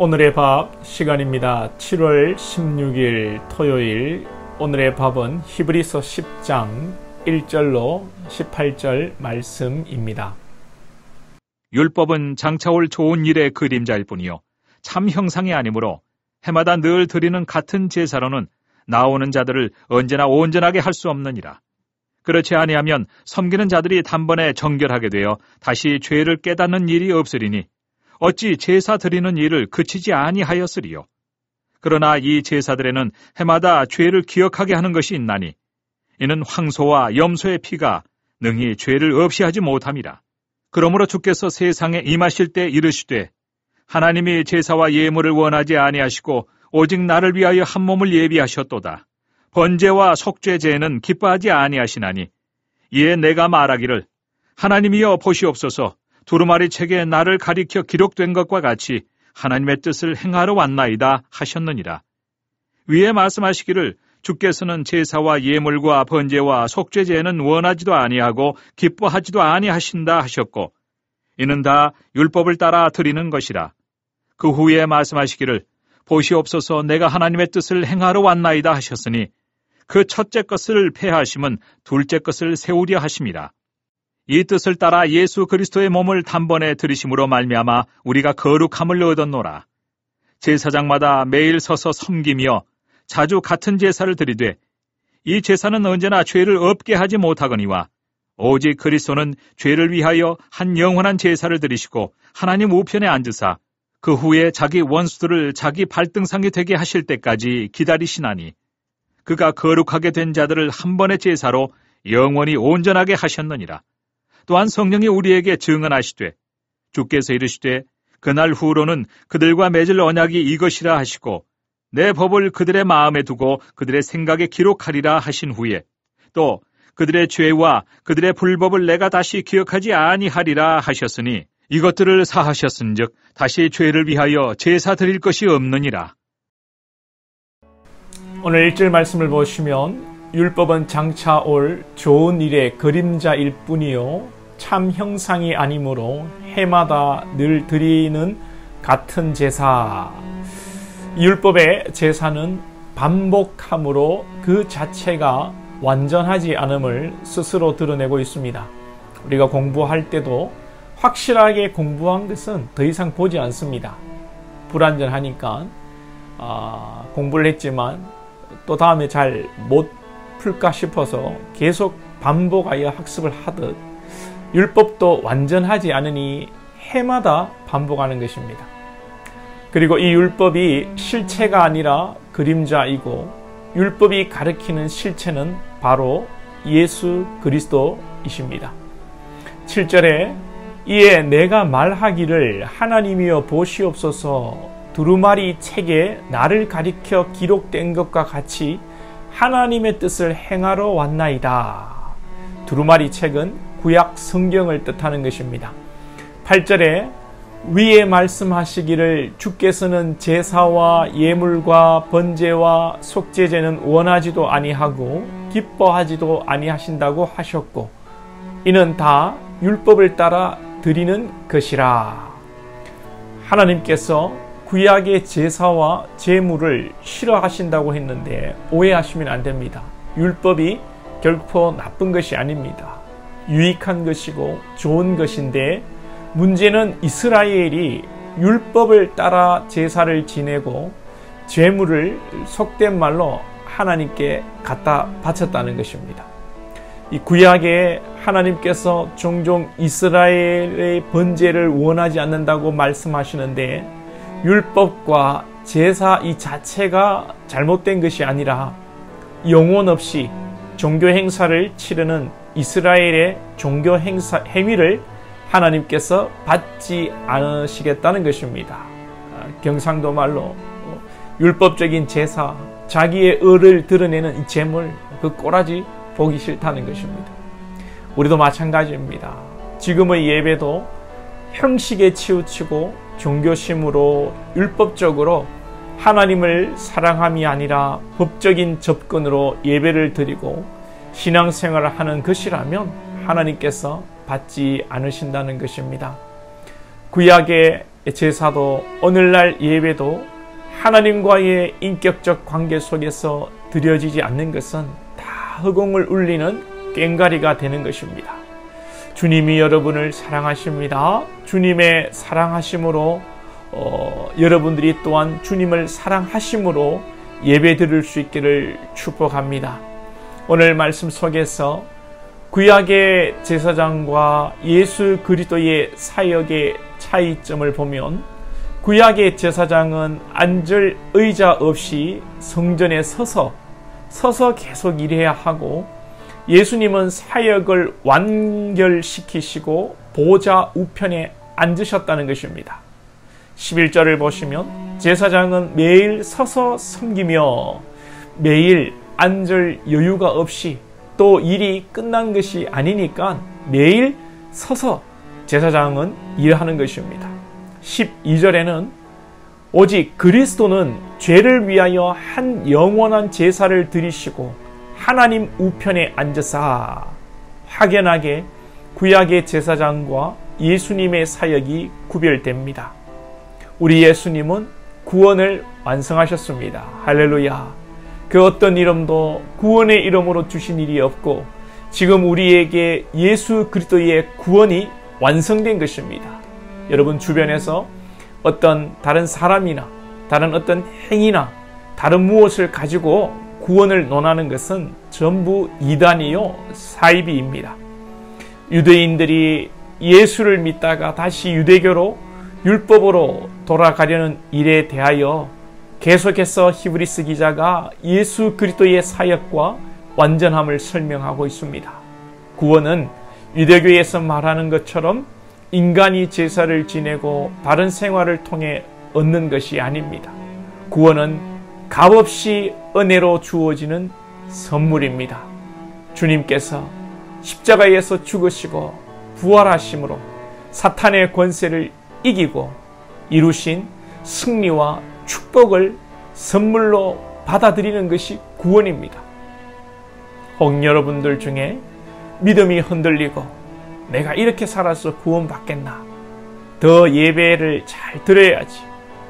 오늘의 밥 시간입니다. 7월 16일 토요일, 오늘의 밥은 히브리서 10장 1절로 18절 말씀입니다. 율법은 장차올 좋은 일의 그림자일 뿐이요 참 형상이 아니므로 해마다 늘 드리는 같은 제사로는 나오는 자들을 언제나 온전하게 할 수 없느니라. 그렇지 아니하면 섬기는 자들이 단번에 정결하게 되어 다시 죄를 깨닫는 일이 없으리니 어찌 제사 드리는 일을 그치지 아니하였으리요. 그러나 이 제사들에는 해마다 죄를 기억하게 하는 것이 있나니 이는 황소와 염소의 피가 능히 죄를 없이 하지 못함이라. 그러므로 주께서 세상에 임하실 때 이르시되 하나님이 제사와 예물을 원하지 아니하시고 오직 나를 위하여 한 몸을 예비하셨도다. 번제와 속죄제는 기뻐하지 아니하시나니 이에 내가 말하기를 하나님이여 보시옵소서 두루마리 책에 나를 가리켜 기록된 것과 같이 하나님의 뜻을 행하러 왔나이다 하셨느니라. 위에 말씀하시기를 주께서는 제사와 예물과 번제와 속죄제는 원하지도 아니하고 기뻐하지도 아니하신다 하셨고 이는 다 율법을 따라 드리는 것이라. 그 후에 말씀하시기를 보시옵소서 내가 하나님의 뜻을 행하러 왔나이다 하셨으니 그 첫째 것을 폐하심은 둘째 것을 세우려 하심이라. 이 뜻을 따라 예수 그리스도의 몸을 단번에 들이심으로 말미암아 우리가 거룩함을 얻었노라. 제사장마다 매일 서서 섬기며 자주 같은 제사를 드리되 이 제사는 언제나 죄를 없게 하지 못하거니와 오직 그리스도는 죄를 위하여 한 영원한 제사를 드리시고 하나님 우편에 앉으사 그 후에 자기 원수들을 자기 발등상이 되게 하실 때까지 기다리시나니 그가 거룩하게 된 자들을 한 번의 제사로 영원히 온전하게 하셨느니라. 또한 성령이 우리에게 증언하시되 주께서 이르시되 그날 후로는 그들과 맺을 언약이 이것이라 하시고 내 법을 그들의 마음에 두고 그들의 생각에 기록하리라 하신 후에 또 그들의 죄와 그들의 불법을 내가 다시 기억하지 아니하리라 하셨으니 이것들을 사하셨은즉 다시 죄를 위하여 제사 드릴 것이 없느니라. 오늘 1절 말씀을 보시면 율법은 장차 올 좋은 일의 그림자일 뿐이요 참 형상이 아니므로 해마다 늘 드리는 같은 제사. 율법의 제사는 반복함으로 그 자체가 완전하지 않음을 스스로 드러내고 있습니다. 우리가 공부할 때도 확실하게 공부한 것은 더 이상 보지 않습니다. 불완전하니까 공부를 했지만 또 다음에 잘 못 풀까 싶어서 계속 반복하여 학습을 하듯 율법도 완전하지 않으니 해마다 반복하는 것입니다. 그리고 이 율법이 실체가 아니라 그림자이고 율법이 가리키는 실체는 바로 예수 그리스도이십니다. 7절에 이에 내가 말하기를 하나님이여 보시옵소서 두루마리 책에 나를 가리켜 기록된 것과 같이 하나님의 뜻을 행하러 왔나이다. 두루마리 책은 구약 성경을 뜻하는 것입니다. 8절에 위에 말씀하시기를 주께서는 제사와 예물과 번제와 속죄제는 원하지도 아니하고 기뻐하지도 아니하신다고 하셨고 이는 다 율법을 따라 드리는 것이라. 하나님께서 구약의 제사와 제물을 싫어하신다고 했는데 오해하시면 안 됩니다. 율법이 결코 나쁜 것이 아닙니다. 유익한 것이고 좋은 것인데 문제는 이스라엘이 율법을 따라 제사를 지내고 제물을 속된 말로 하나님께 갖다 바쳤다는 것입니다. 이 구약에 하나님께서 종종 이스라엘의 번제를 원하지 않는다고 말씀하시는데 율법과 제사 이 자체가 잘못된 것이 아니라 영혼 없이 종교 행사를 치르는 이스라엘의 종교 행위를 하나님께서 받지 않으시겠다는 것입니다. 경상도 말로 율법적인 제사, 자기의 의를 드러내는 이 제물, 그 꼬라지 보기 싫다는 것입니다. 우리도 마찬가지입니다. 지금의 예배도 형식에 치우치고 종교심으로 율법적으로 하나님을 사랑함이 아니라 법적인 접근으로 예배를 드리고 신앙생활을 하는 것이라면 하나님께서 받지 않으신다는 것입니다. 구약의 제사도 오늘날 예배도 하나님과의 인격적 관계 속에서 드려지지 않는 것은 다 허공을 울리는 꽹과리가 되는 것입니다. 주님이 여러분을 사랑하십니다. 주님의 사랑하심으로 여러분들이 또한 주님을 사랑하심으로 예배 드릴 수 있기를 축복합니다. 오늘 말씀 속에서 구약의 제사장과 예수 그리스도의 사역의 차이점을 보면 구약의 제사장은 앉을 의자 없이 성전에 서서 계속 일해야 하고, 예수님은 사역을 완결시키시고 보좌 우편에 앉으셨다는 것입니다. 11절을 보시면 제사장은 매일 서서 섬기며 매일 앉을 여유가 없이, 또 일이 끝난 것이 아니니까 매일 서서 제사장은 일하는 것입니다. 12절에는 오직 그리스도는 죄를 위하여 한 영원한 제사를 드리시고 하나님 우편에 앉으사, 확연하게 구약의 제사장과 예수님의 사역이 구별됩니다. 우리 예수님은 구원을 완성하셨습니다. 할렐루야. 그 어떤 이름도 구원의 이름으로 주신 일이 없고, 지금 우리에게 예수 그리스도의 구원이 완성된 것입니다. 여러분 주변에서 어떤 다른 사람이나 다른 어떤 행위나 다른 무엇을 가지고 구원을 논하는 것은 전부 이단이요 사이비입니다. 유대인들이 예수를 믿다가 다시 유대교로 율법으로 돌아가려는 일에 대하여 계속해서 히브리서 기자가 예수 그리스도의 사역과 완전함을 설명하고 있습니다. 구원은 유대교에서 말하는 것처럼 인간이 제사를 지내고 바른 생활을 통해 얻는 것이 아닙니다. 구원은 값없이 은혜로 주어지는 선물입니다. 주님께서 십자가에서 죽으시고 부활하심으로 사탄의 권세를 이기고 이루신 승리와 축복을 선물로 받아들이는 것이 구원입니다. 혹 여러분들 중에 믿음이 흔들리고 내가 이렇게 살아서 구원받겠나, 더 예배를 잘 드려야지,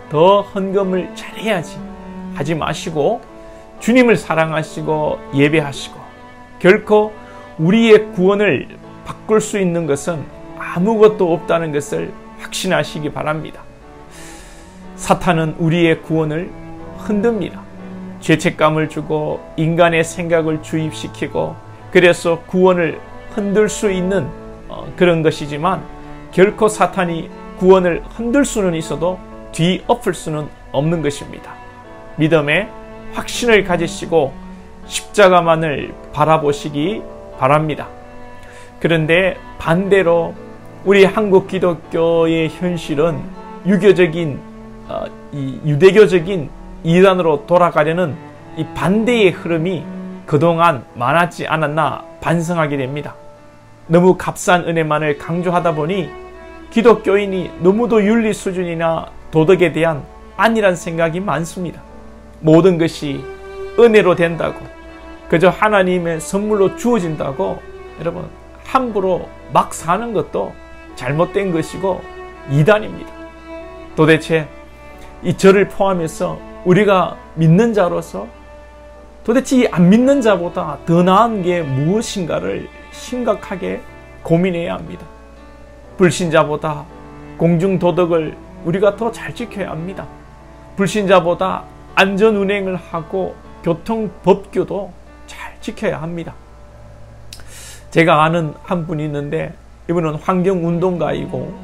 더 헌금을 잘해야지 하지 마시고 주님을 사랑하시고 예배하시고, 결코 우리의 구원을 바꿀 수 있는 것은 아무것도 없다는 것을 확신하시기 바랍니다. 사탄은 우리의 구원을 흔듭니다. 죄책감을 주고 인간의 생각을 주입시키고, 그래서 구원을 흔들 수 있는 그런 것이지만, 결코 사탄이 구원을 흔들 수는 있어도 뒤엎을 수는 없는 것입니다. 믿음에 확신을 가지시고 십자가만을 바라보시기 바랍니다. 그런데 반대로 우리 한국 기독교의 현실은 유대교적인 이단으로 돌아가려는 이 반대의 흐름이 그동안 많았지 않았나 반성하게 됩니다. 너무 값싼 은혜만을 강조하다 보니 기독교인이 너무도 윤리 수준이나 도덕에 대한 안일한 생각이 많습니다. 모든 것이 은혜로 된다고, 그저 하나님의 선물로 주어진다고 여러분 함부로 막 사는 것도 잘못된 것이고 이단입니다. 도대체 이 저를 포함해서 우리가 믿는 자로서 도대체 이 안 믿는 자보다 더 나은 게 무엇인가를 심각하게 고민해야 합니다. 불신자보다 공중도덕을 우리가 더 잘 지켜야 합니다. 불신자보다 안전운행을 하고 교통법규도 잘 지켜야 합니다. 제가 아는 한 분이 있는데, 이분은 환경운동가이고,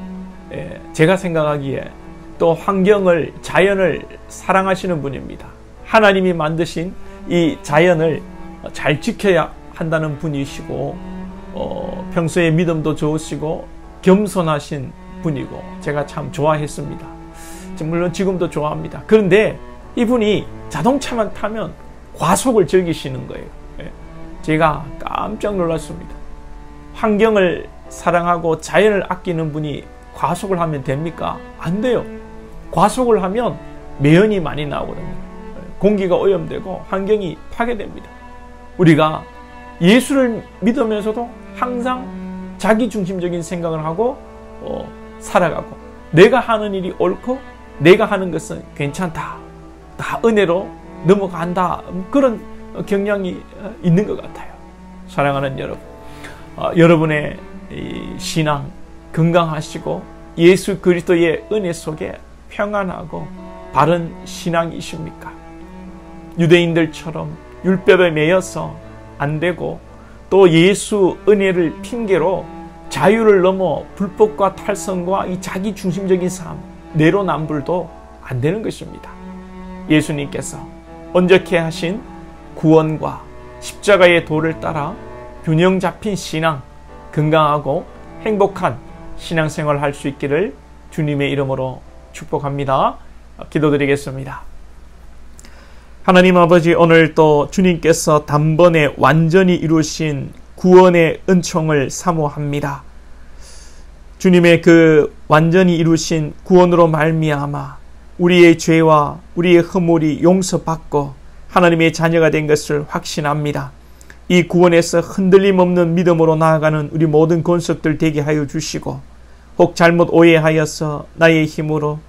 제가 생각하기에 또 환경을, 자연을 사랑하시는 분입니다. 하나님이 만드신 이 자연을 잘 지켜야 한다는 분이시고, 평소에 믿음도 좋으시고 겸손하신 분이고 제가 참 좋아했습니다. 물론 지금도 좋아합니다. 그런데 이분이 자동차만 타면 과속을 즐기시는 거예요. 제가 깜짝 놀랐습니다. 환경을 사랑하고 자연을 아끼는 분이 과속을 하면 됩니까? 안 돼요. 과속을 하면 매연이 많이 나오거든요. 공기가 오염되고 환경이 파괴됩니다. 우리가 예수를 믿으면서도 항상 자기중심적인 생각을 하고 살아가고, 내가 하는 일이 옳고 내가 하는 것은 괜찮다, 다 은혜로 넘어간다, 그런 경향이 있는 것 같아요. 사랑하는 여러분, 여러분의 신앙 건강하시고 예수 그리스도의 은혜 속에 평안하고 바른 신앙이십니까? 유대인들처럼 율법에 매여서 안 되고, 또 예수 은혜를 핑계로 자유를 넘어 불법과 탈선과 이 자기 중심적인 삶, 내로남불도 안 되는 것입니다. 예수님께서 온전케 하신 구원과 십자가의 도를 따라 균형 잡힌 신앙, 건강하고 행복한 신앙생활을 할 수 있기를 주님의 이름으로 축복합니다. 기도드리겠습니다. 하나님 아버지, 오늘 또 주님께서 단번에 완전히 이루신 구원의 은총을 사모합니다. 주님의 그 완전히 이루신 구원으로 말미암아 우리의 죄와 우리의 허물이 용서받고 하나님의 자녀가 된 것을 확신합니다. 이 구원에서 흔들림 없는 믿음으로 나아가는 우리 모든 권속들 되게 하여 주시고, 혹 잘못 오해하여서 나의 힘으로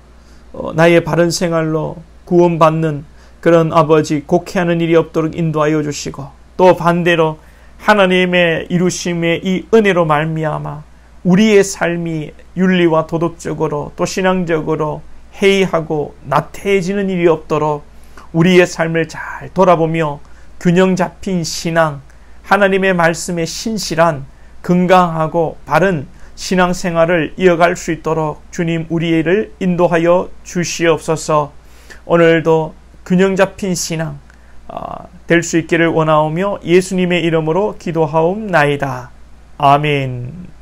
나의 바른 생활로 구원받는 그런 아버지 곡해하는 일이 없도록 인도하여 주시고, 또 반대로 하나님의 이루심의 이 은혜로 말미암아 우리의 삶이 윤리와 도덕적으로 또 신앙적으로 해이하고 나태해지는 일이 없도록 우리의 삶을 잘 돌아보며 균형 잡힌 신앙, 하나님의 말씀에 신실한 건강하고 바른 신앙생활을 이어갈 수 있도록 주님 우리를 인도하여 주시옵소서. 오늘도 균형 잡힌 신앙 될 수 있기를 원하오며 예수님의 이름으로 기도하옵나이다. 아멘.